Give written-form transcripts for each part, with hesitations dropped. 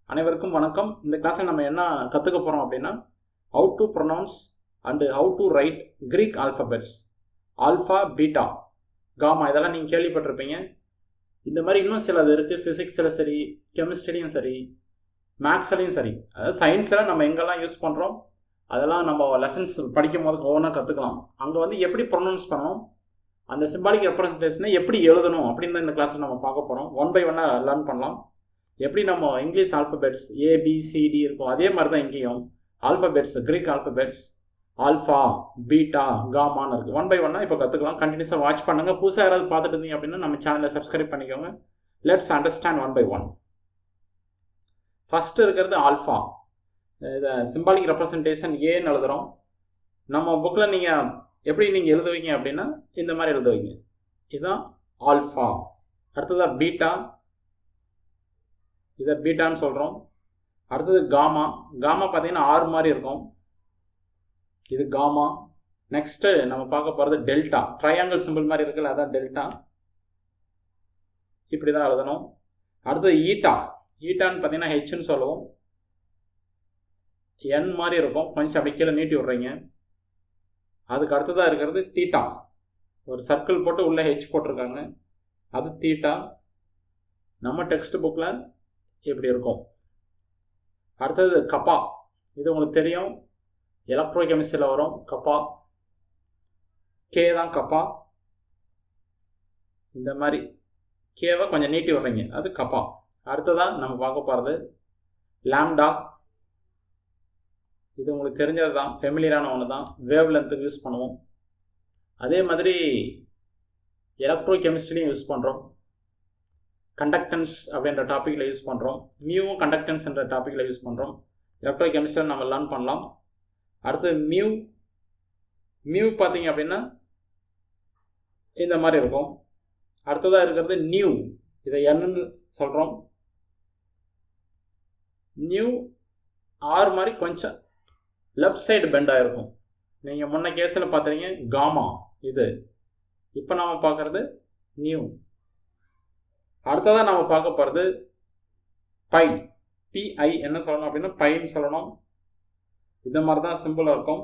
அனைவருக்கும் வணக்கம். இந்த கிளாஸில் நம்ம என்ன கற்றுக்க போகிறோம் அப்படின்னா how to pronounce and how to write Greek alphabets alpha beta gamma இதெல்லாம் நீங்கள் கேள்விப்பட்டிருப்பீங்க. இந்த மாதிரி இன்னும் சிலது இருக்குது. ஃபிசிக்ஸில் சரி, கெமிஸ்ட்ரிலையும் சரி, மேக்ஸ்லையும் சரி, அதாவது சயின்ஸில் நம்ம எங்கெல்லாம் யூஸ் பண்ணுறோம் அதெல்லாம் நம்ம லெசன்ஸ் படிக்கும் போது ஒவ்வொன்றா கற்றுக்கலாம். அங்கே வந்து எப்படி ப்ரொனவுன்ஸ் பண்ணணும், அந்த சிம்பாலிக் ரெப்ரசன்டேஷனை எப்படி எழுதணும் அப்படின்னு இந்த கிளாஸில் நம்ம பார்க்க போகிறோம். ஒன் பை ஒன்னாக லேர்ன் பண்ணலாம். எப்படி நம்ம இங்கிலீஷ் ஆல்ஃபபெட்ஸ் ஏபிசிடி இருக்கும் அதே மாதிரி தான் இங்கேயும் alphabets Greek alphabets alpha beta காமான்னு இருக்குது. ஒன் பை ஒன்னாக இப்போ கற்றுக்கலாம். கண்டினியூஸாக வாட்ச் பண்ணுங்கள். புதுசாக யாராவது பார்த்துட்டு இருந்தீங்க அப்படின்னா நம்ம சேனலை சப்ஸ்கிரைப் பண்ணிக்கோங்க. Let's understand one by one. First இருக்கிறது ஆல்ஃபா. இதை சிம்பாலிக் ரெப்ரசன்டேஷன் ஏன்னு எழுதுகிறோம். நம்ம புக்கில் நீங்கள் எப்படி நீங்கள் எழுதுவீங்க அப்படின்னா இந்த மாதிரி எழுதுவீங்க. இதுதான் ஆல்ஃபா. அடுத்ததாக பீட்டா, இதை பீட்டான்னு சொல்கிறோம். அடுத்தது காமா. காமா பார்த்தீங்கன்னா ஆறு மாதிரி இருக்கும். இது காமா. நெக்ஸ்ட்டு நம்ம பார்க்க போகிறது டெல்டா. ட்ரையாங்கிள் சிம்பிள் மாதிரி இருக்குல்ல, அதான் டெல்டா. இப்படி தான் எழுதணும். அடுத்தது ஈட்டா. ஈட்டான்னு பார்த்தீங்கன்னா ஹெச்ன்னு சொல்லுவோம். என் மாதிரி இருக்கும், கொஞ்சம் அப்படி கீழே நீட்டி விட்றீங்க. அதுக்கு அடுத்ததாக இருக்கிறது தீட்டா. ஒரு சர்க்கிள் போட்டு உள்ளே ஹெச் போட்டிருக்காங்க, அது தீட்டா. நம்ம டெக்ஸ்ட் புக்கில் இப்படி இருக்கும். அடுத்தது கப்பா. இது உங்களுக்கு தெரியும், எலக்ட்ரோ கெமிஸ்ட்ரியில் வரும் கப்பா. கே தான் கப்பா. இந்த மாதிரி கேவை கொஞ்சம் நீட்டி விட்றீங்க, அது கப்பா. அடுத்ததான் நம்ம பார்க்க போகிறது லாம்டா. இது உங்களுக்கு தெரிஞ்சது தான், ஃபெமிலியரான ஒன்று தான். வேவ் லென்த்துக்கு யூஸ் பண்ணுவோம். அதே மாதிரி எலக்ட்ரோ கெமிஸ்ட்ரிலையும் யூஸ் பண்ணுறோம். கண்டக்டன்ஸ் அப்படின்ற டாப்பிக்கில் யூஸ் பண்ணுறோம். மியூ கண்டக்டன்ஸ் என்ற டாப்பிக்கில் யூஸ் பண்ணுறோம். எலக்ட்ரோ கெமிஸ்ட்ரியில் நம்ம லேர்ன் பண்ணலாம். அடுத்து மியூ. மியூ பார்த்தீங்க அப்படின்னா இந்த மாதிரி இருக்கும். அடுத்ததாக இருக்கிறது நியூ. இதை என்னன்னு சொல்கிறோம். நியூ ஆறு மாதிரி கொஞ்சம் லெஃப்ட் சைடு பெண்டாக இருக்கும். நீங்கள் முன்ன கேஸில் பார்த்துறீங்க காமா. இது இப்போ நாம் பார்க்குறது நியூ. அடுத்ததாக நம்ம பார்க்க போகிறது பை. பிஐ என்ன சொல்லணும் அப்படின்னா பைன்னு சொல்லணும். இந்த மாதிரி தான் சிம்பிளாக இருக்கும்.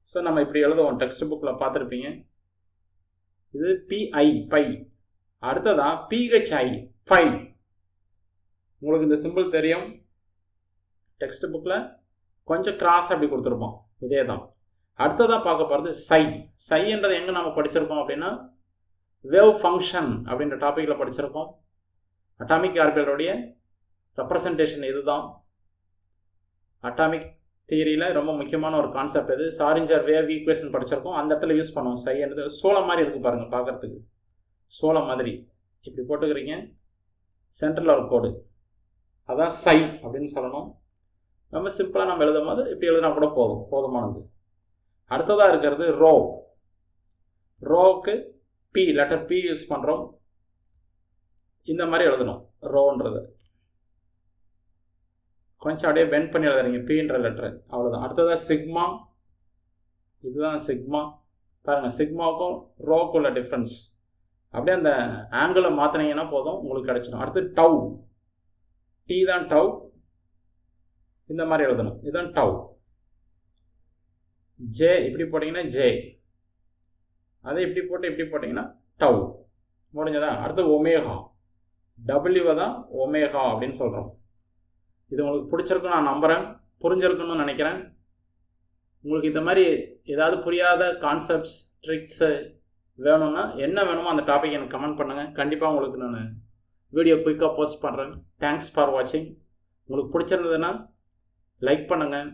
ஸோ நம்ம இப்படி எழுதுவோம், டெக்ஸ்ட் புக்கில் பார்த்துருப்பீங்க. இது பிஐ பை. அடுத்ததான் பிஹெச்ஐ பை. உங்களுக்கு இந்த சிம்பிள் தெரியும், டெக்ஸ்ட் புக்கில் கொஞ்சம் கிராஸ் அப்படி கொடுத்துருப்போம். இதே தான். அடுத்ததாக பார்க்க போகிறது சை. சைன்றது எங்கே நம்ம படிச்சிருக்கோம் அப்படின்னா வேவ் ஃபங்க்ஷன் அப்படின்ற டாப்பிக்கில் படிச்சிருக்கோம். அட்டாமிக் ஆர்பிட்டலுடைய ரெப்ரசன்டேஷன் இதுதான். அட்டாமிக் தியரியில் ரொம்ப முக்கியமான ஒரு கான்செப்ட் இது. சாரிஞ்சர் வேவ் ஈக்குவேஷன் படிச்சிருக்கோம், அந்த இடத்துல யூஸ் பண்ணுவோம். சைன்றது சோளம் மாதிரி இருக்குது பாருங்கள் பார்க்குறதுக்கு, சோளம் மாதிரி. இப்படி போட்டுக்கிறீங்க, சென்டரில் ஒரு கோடு, அதான் சை அப்படின்னு சொல்லணும். ரொம்ப சிம்பிளாக நம்ம எழுதும் போது இப்படி எழுதினா கூட போதுமானது. அடுத்ததாக இருக்கிறது ரோ. ரோவுக்கு பி, லெட்டர் பி யூஸ் பண்ணுறோம். இந்த மாதிரி எழுதணும் ரோன்றது. கொஞ்சம் அப்படியே பெண்ட் பண்ணி எழுதுறீங்க பின்ற லெட்டர், அவ்வளோதான். அடுத்ததாக சிக்மா. இதுதான் சிக்மா. பாருங்கள், சிக்மாவுக்கும் ரோவுக்கும் உள்ள டிஃப்ரென்ஸ். அப்படியே அந்த ஆங்கிளை மாற்றினீங்கன்னா போதும், உங்களுக்கு கிடச்சிடும். அடுத்து டவ். டி தான் டவ். இந்த மாதிரி எழுதணும், இதுதான் டவ். ஜே இப்படி போட்டிங்கன்னா ஜே, அதை இப்படி போட்டு இப்படி போட்டிங்கன்னா டவ். முடிஞ்சதா? அடுத்து ஒமேகா. டபிள்யூவை தான் ஒமேகா அப்படின்னு சொல்கிறோம். இது உங்களுக்கு பிடிச்சிருக்குன்னு நான் நம்புகிறேன், புரிஞ்சிருக்குன்னு நினைக்கிறேன். உங்களுக்கு இந்த மாதிரி ஏதாவது புரியாத கான்செப்ட்ஸ் ட்ரிக்ஸு வேணும்னா என்ன வேணுமோ அந்த டாபிக் எனக்கு கமெண்ட் பண்ணுங்கள். கண்டிப்பாக உங்களுக்கு நான் வீடியோ குயிக்காக போஸ்ட் பண்ணுறேன். தேங்க்ஸ் ஃபார் வாட்சிங். உங்களுக்கு பிடிச்சிருந்ததுன்னா லைக் பண்ணுங்கள்,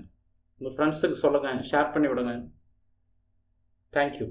உங்கள் ஃப்ரெண்ட்ஸுக்கு சொல்லுங்கள், ஷேர் பண்ணி விடுங்க. தேங்க்யூ.